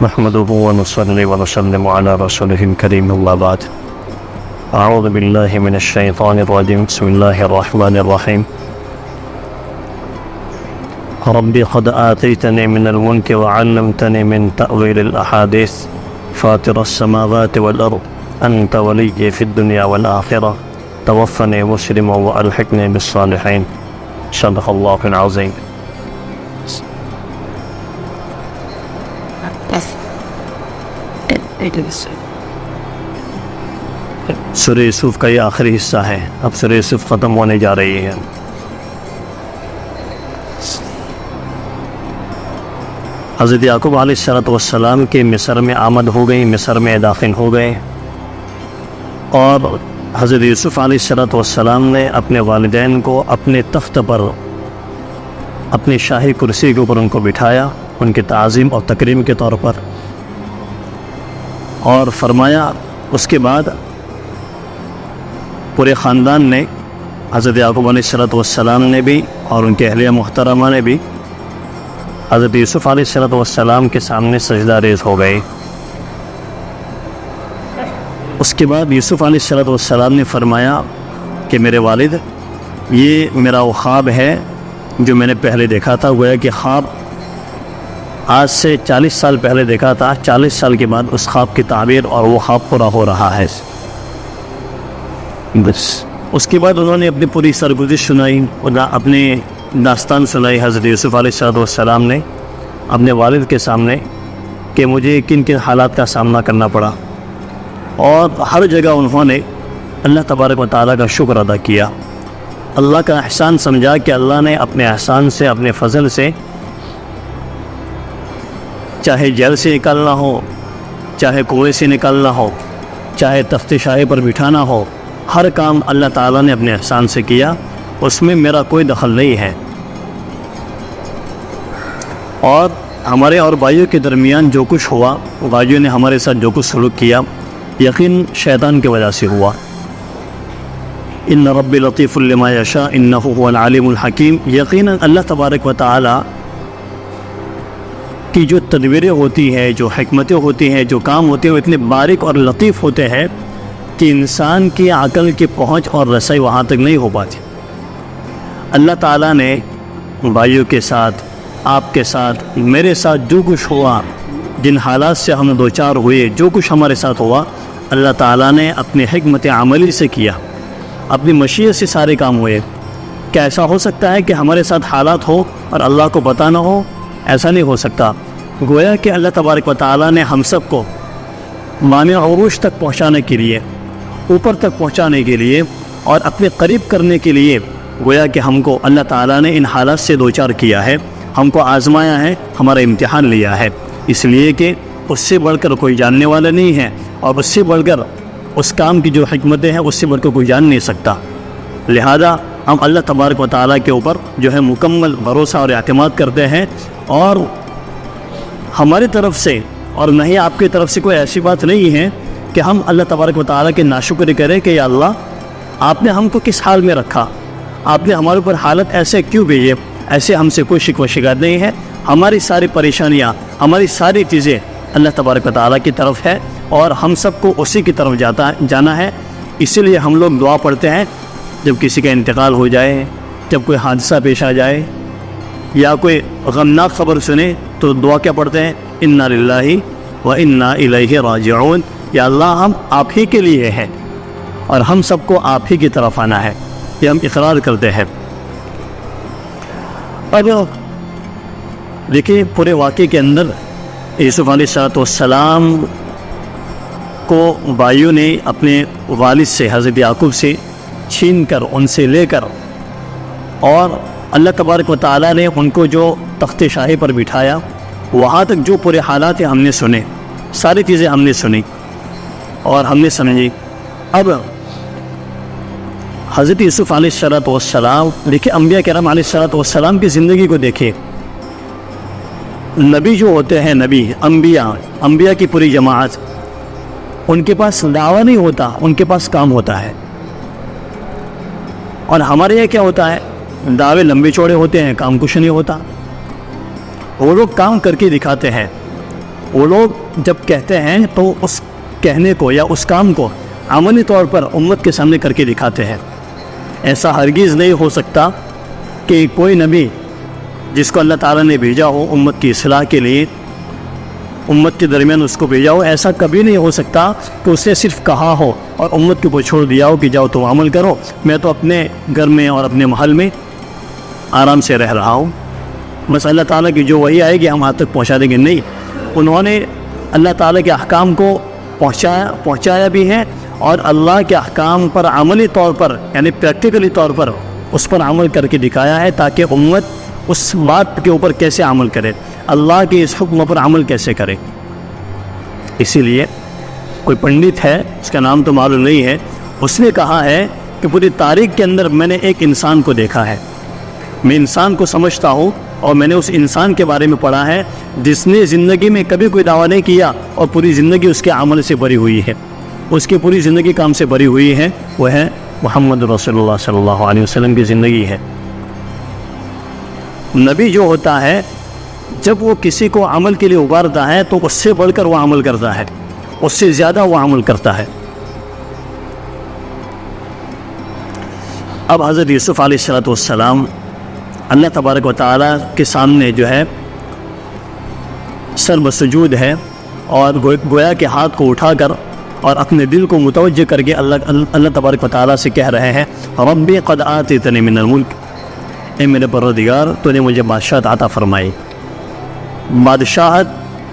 نحمده ونصلي ونسلم على رسوله الكريم أما بعد أعوذ بالله من الشيطان الرجيم بسم الله الرحمن الرحيم ربي قد آتيتني من الملك وعلمتني من تأويل الأحاديث فاطر السماوات والأرض أنت ولي في الدنيا والآخرة توفني مسلما وألحقني بالصالحين صدق الله العظيم. سورہ یوسف کا یہ آخری حصہ ہے. اب سورہ یوسف ختم ہونے جا رہی ہے. حضرت یعقوب علیہ السلام کے مصر میں آمد ہو گئی، مصر میں داخل ہو گئے، اور حضرت یوسف علیہ السلام نے اپنے والدین کو اپنے تخت پر، اپنی شاہی کرسی کے اوپر ان کو بٹھایا، ان کی تعظیم اور تکریم کے طور پر، اور فرمایا. اس کے بعد پورے خاندان نے، حضرت یعقوب علیہ السلام نے بھی اور ان کے اہلیہ محترمہ نے بھی حضرت یوسف علیہ السلام کے سامنے سجدہ ریز ہو گئے. اس کے بعد یوسف علیہ السلام نے فرمایا کہ میرے والد، یہ میرا وہ خواب ہے جو میں نے پہلے دیکھا تھا. گویا کہ خواب آج سے 40 سال پہلے دیکھا تھا، 40 سال کے بعد اس خواب کی تعبیر اور وہ خواب پورا ہو رہا ہے. بس اس کے بعد انہوں نے اپنی پوری سرگزشت سنائی، اپنی داستان سنائی حضرت یوسف علیہ السلام نے اپنے والد کے سامنے کہ مجھے کن کن حالات کا سامنا کرنا پڑا، اور ہر جگہ انہوں نے اللہ تبارک و تعالیٰ کا شکر ادا کیا، اللہ کا احسان سمجھا کہ اللہ نے اپنے احسان سے، اپنے فضل سے، چاہے جیل سے نکالنا ہو، چاہے کنویں سے نکالنا ہو، چاہے تخت شاہی پر بٹھانا ہو، ہر کام اللہ تعالیٰ نے اپنے احسان سے کیا، اس میں میرا کوئی دخل نہیں ہے. اور ہمارے اور بھائیوں کے درمیان جو کچھ ہوا، بھائیوں نے ہمارے ساتھ جو کچھ سلوک کیا، یقین شیطان کی وجہ سے ہوا. ان رب لطیف لما یشاء انہ هو العلیم الحکیم. یقیناً اللہ تبارک و تعالی کی جو تدبیریں ہوتی ہیں، جو حکمتیں ہوتی ہیں، جو کام ہوتے ہیں، وہ اتنے باریک اور لطیف ہوتے ہیں کہ انسان کی عقل کی پہنچ اور رسائی وہاں تک نہیں ہو پاتی. اللہ تعالیٰ نے بھائیوں کے ساتھ، آپ کے ساتھ، میرے ساتھ جو کچھ ہوا، جن حالات سے ہم دوچار ہوئے، جو کچھ ہمارے ساتھ ہوا، اللہ تعالیٰ نے اپنی حکمت عملی سے کیا، اپنی مشیت سے سارے کام ہوئے. کیا ایسا ہو سکتا ہے کہ ہمارے ساتھ حالات ہو اور اللہ کو پتہ نہ ہو؟ ایسا نہیں ہو سکتا. گویا کہ اللہ تبارک و تعالیٰ نے ہم سب کو معنی عروج تک پہنچانے کے لیے، اوپر تک پہنچانے کے لیے اور اپنے قریب کرنے کے لیے، گویا کہ ہم کو اللہ تعالیٰ نے ان حالات سے دوچار کیا ہے، ہم کو آزمایا ہے، ہمارا امتحان لیا ہے، اس لیے کہ اس سے بڑھ کر کوئی جاننے والا نہیں ہے، اور اس سے بڑھ کر اس کام کی جو حکمتیں ہیں اس سے بڑھ کر کوئی جان نہیں سکتا. لہذا ہم اللہ تبارک و تعالیٰ کے اوپر جو ہے مکمل بھروسہ اور اعتماد کرتے ہیں، اور ہماری طرف سے اور نہ ہی آپ کی طرف سے کوئی ایسی بات نہیں ہے کہ ہم اللہ تبارک و تعالیٰ کے ناشکری کریں کہ یا اللہ، آپ نے ہم کو کس حال میں رکھا، آپ نے ہمارے اوپر حالت ایسے کیوں بھیجے. ایسے ہم سے کوئی شکوہ شکایت نہیں ہے. ہماری ساری پریشانیاں، ہماری ساری چیزیں اللہ تبارک و تعالیٰ کی طرف ہے، اور ہم سب کو اسی کی طرف جانا ہے. اسی لیے ہم لوگ دعا پڑھتے ہیں جب کسی کا انتقال ہو جائے، جب کوئی حادثہ پیش آ جائے، یا کوئی غمناک خبر سنے، تو دعا کیا پڑھتے ہیں؟ انا للہ و انا الیہ راجعون. یا اللہ، ہم آپ ہی کے لیے ہیں اور ہم سب کو آپ ہی کی طرف آنا ہے، یہ ہم اقرار کرتے ہیں. اور دیکھیے پورے واقعے کے اندر یوسف علیہ السلام کو بھائیوں نے اپنے والد سے، حضرت یعقوب سے چھین کر، ان سے لے کر، اور اللہ تبارک و تعالیٰ نے ان کو جو تخت شاہی پر بٹھایا، وہاں تک جو پورے حالات ہم نے سنے، ساری چیزیں ہم نے سنی اور ہم نے سمجھی. اب حضرت یوسف علیہ السلام، دیکھیں انبیاء کرام علیہ السلام کی زندگی کو دیکھیں. نبی جو ہوتے ہیں، نبی، انبیاء کی پوری جماعت، ان کے پاس دعویٰ نہیں ہوتا، ان کے پاس کام ہوتا ہے. اور ہمارے یہاں کیا ہوتا ہے؟ دعوے لمبے چوڑے ہوتے ہیں، کام کچھ نہیں ہوتا. وہ لوگ کام کر کے دکھاتے ہیں. وہ لوگ جب کہتے ہیں تو اس کہنے کو یا اس کام کو عملی طور پر امت کے سامنے کر کے دکھاتے ہیں۔ ایسا ہرگز نہیں ہو سکتا کہ کوئی نبی جس کو اللہ تعالیٰ نے بھیجا ہو امت کی اصلاح کے لیے، امت کے درمیان اس کو بھیجا ہو، ایسا کبھی نہیں ہو سکتا کہ اس نے صرف کہا ہو اور امت کے اوپر چھوڑ دیا ہو کہ جاؤ تم عمل کرو، میں تو اپنے گھر میں اور اپنے محل میں آرام سے رہ رہا ہوں، بس اللہ تعالیٰ کی جو وحی آئے گی ہم وہاں تک پہنچا دیں گے۔ نہیں، انہوں نے اللہ تعالیٰ کے احکام کو پہنچایا بھی ہے، اور اللہ کے احکام پر عملی طور پر یعنی پریکٹیکلی طور پر اس پر عمل کر کے دکھایا ہے، تاکہ امت اس بات کے اوپر کیسے عمل کرے، اللہ کے اس حکم پر عمل کیسے کرے۔ اسی لیے کوئی پنڈت ہے، اس کا نام تو معلوم نہیں ہے، اس نے کہا ہے کہ پوری تاریخ کے اندر میں نے ایک انسان کو دیکھا ہے، میں انسان کو سمجھتا ہوں اور میں نے اس انسان کے بارے میں پڑھا ہے جس نے زندگی میں کبھی کوئی دعویٰ نہیں کیا اور پوری زندگی اس کے عمل سے بری ہوئی ہے، اس کی پوری زندگی کام سے بری ہوئی ہے، وہ ہے محمد رسول اللہ صلی اللہ علیہ وسلم کی زندگی ہے۔ نبی جو ہوتا ہے جب وہ کسی کو عمل کے لیے ابھارتا ہے تو اس سے بڑھ کر وہ عمل کرتا ہے، اس سے زیادہ وہ عمل کرتا ہے۔ اب حضرت یوسف علیہ السلام اللہ تبارک و تعالیٰ کے سامنے جو ہے سر بسجود ہے، اور گویا کے ہاتھ کو اٹھا کر اور اپنے دل کو متوجہ کر کے اللہ تبارک و تعالیٰ سے کہہ رہے ہیں، ربی قد آتیتنی من الملک، اے میرے پروردگار تو نے مجھے بادشاہت عطا فرمائی، بادشاہت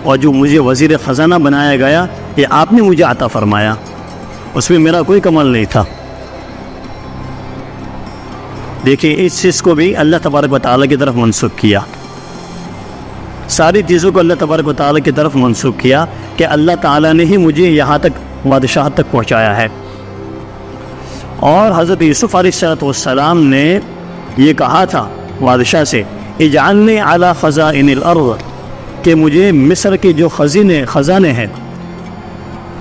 اور جو مجھے وزیر خزانہ بنایا گیا یہ آپ نے مجھے عطا فرمایا، اس میں میرا کوئی کمال نہیں تھا۔ دیکھیں اس چیز کو بھی اللہ تبارک و تعالیٰ کی طرف منسوب کیا، ساری چیزوں کو اللہ تبارک و تعالیٰ کی طرف منسوب کیا کہ اللہ تعالیٰ نے ہی مجھے یہاں تک بادشاہت تک پہنچایا ہے۔ اور حضرت یوسف علیہ السلام نے یہ کہا تھا بادشاہ سے، اجعلنی علی خزائن الارض، کہ مجھے مصر کے جو خزانے ہیں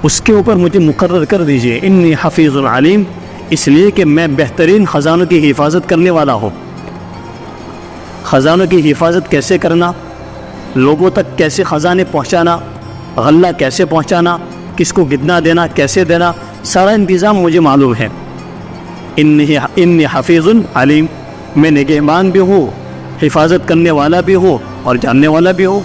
اس کے اوپر مجھے مقرر کر دیجئے، انی حفیظ علیم، اس لیے کہ میں بہترین خزانوں کی حفاظت کرنے والا ہوں۔ خزانوں کی حفاظت کیسے کرنا، لوگوں تک کیسے خزانے پہنچانا، غلہ کیسے پہنچانا، کس کو کتنا دینا، کیسے دینا، سارا انتظام مجھے معلوم ہے۔ انی حفیظ علیم، میں نگہبان بھی ہوں، حفاظت کرنے والا بھی ہوں اور جاننے والا بھی ہوں۔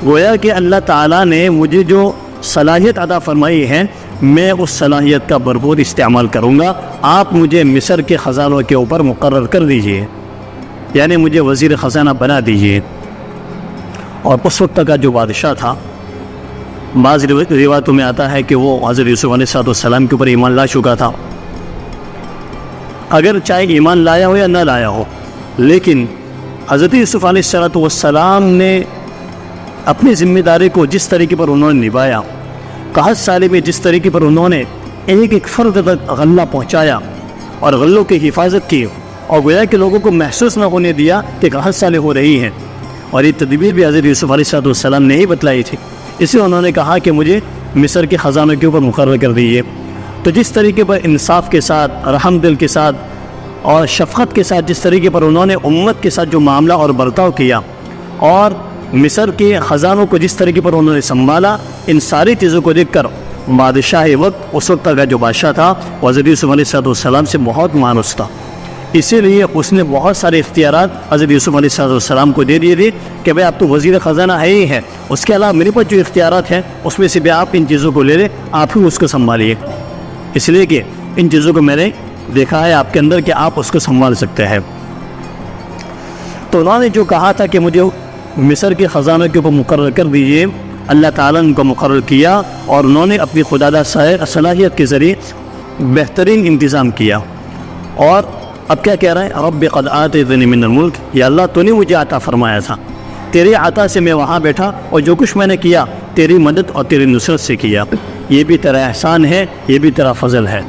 گویا کہ اللہ تعالیٰ نے مجھے جو صلاحیت عطا فرمائی ہے میں اس صلاحیت کا بھرپور استعمال کروں گا، آپ مجھے مصر کے خزانوں کے اوپر مقرر کر دیجئے، یعنی مجھے وزیر خزانہ بنا دیجئے۔ اور اس وقت کا جو بادشاہ تھا، بعض روایتوں میں آتا ہے کہ وہ حضرت یوسف علیہ السلام کے اوپر ایمان لا چکا تھا، اگر چاہے ایمان لایا ہو یا نہ لایا ہو، لیکن حضرت یوسف علیہ السلام نے اپنی ذمہ داری کو جس طریقے پر انہوں نے نبھایا، قحط سالی میں جس طریقے پر انہوں نے ایک ایک فرد تک غلہ پہنچایا اور غلوں کی حفاظت کی، اور گویا کہ لوگوں کو محسوس نہ ہونے دیا کہ قحط سالی ہو رہی ہیں، اور یہ تدبیر بھی حضرت یوسف علیہ السلام نے ہی بتلائی تھی، اس لیے انہوں نے کہا کہ مجھے مصر کے خزانوں کے اوپر مقرر کر دیجیے۔ تو جس طریقے پر انصاف کے ساتھ، رحم دل کے ساتھ اور شفقت کے ساتھ جس طریقے پر انہوں نے امت کے ساتھ جو معاملہ اور برتاؤ کیا، اور مصر کے خزانوں کو جس طریقے پر انہوں نے سنبھالا، ان ساری چیزوں کو دیکھ کر بادشاہ وقت، اس وقت کا جو بادشاہ تھا، حضرت یوسف علیہ السلام سے بہت مانوس تھا، اسی لیے اس نے بہت سارے اختیارات حضرت یوسف علیہ السلام کو دے دیے تھے کہ بھائی آپ تو وزیر خزانہ ہے ہی ہے، اس کے علاوہ میرے پاس جو اختیارات ہیں اس میں سے بھی آپ ان چیزوں کو لے لیں، آپ ہی اس کو سنبھالیے، اس لیے کہ ان چیزوں کو میں نے دیکھا ہے آپ کے اندر کہ آپ اس کو سنبھال سکتے ہیں۔ تو انہوں نے جو کہا تھا کہ مجھے مصر کے خزانوں کے اوپر مقرر کر دیجیے، اللہ تعالیٰ نے ان کو مقرر کیا، اور انہوں نے اپنی خداداد صلاحیت کے ذریعے بہترین انتظام کیا۔ اور اب کیا کہہ رہے ہیں، رب قد آتیتنی من الملک، یا اللہ تو نے مجھے عطا فرمایا تھا، تیرے عطا سے میں وہاں بیٹھا، اور جو کچھ میں نے کیا تیری مدد اور تیری نصرت سے کیا، یہ بھی تیرا احسان ہے، یہ بھی تیرا فضل ہے۔